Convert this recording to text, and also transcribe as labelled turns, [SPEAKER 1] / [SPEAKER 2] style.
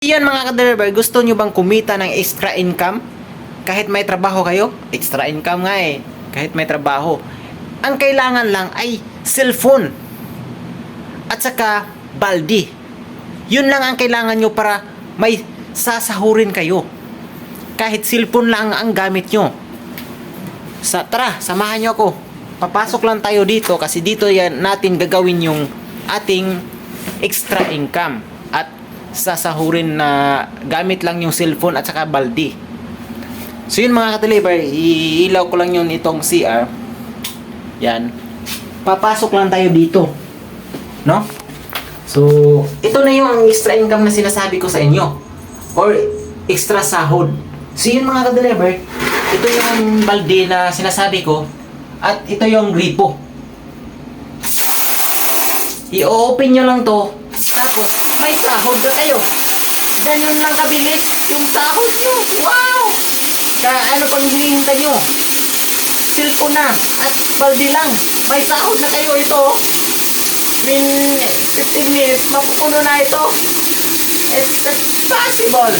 [SPEAKER 1] Yan mga ka-deliver, gusto nyo bang kumita ng extra income? Kahit may trabaho kayo? Extra income nga eh. Kahit may trabaho. Ang kailangan lang ay cellphone. At saka baldi. Yun lang ang kailangan nyo para may sasahurin kayo. Kahit cellphone lang ang gamit nyo. Tara, samahan nyo ako. Papasok lang tayo dito kasi dito yan natin gagawin yung ating extra income. At sasahurin na gamit lang yung cellphone at saka baldi. So yun mga ka-deliver, iilaw ko lang yun itong CR. Yan. Papasok lang tayo dito. No? So, ito na yung extra income na sinasabi ko sa inyo. Or extra sahod. So yun mga ka-deliver, ito yung baldi na sinasabi ko. At ito yung gripo. I-open nyo lang to. Tapos, may sahod na kayo. Ganyan lang kabilis yung sahod nyo. Wow! Ano pang hinihintay nyo? Cellphone na at baldi lang. May sahod na kayo ito. In 15 minutes, mapupuno na ito. It's possible.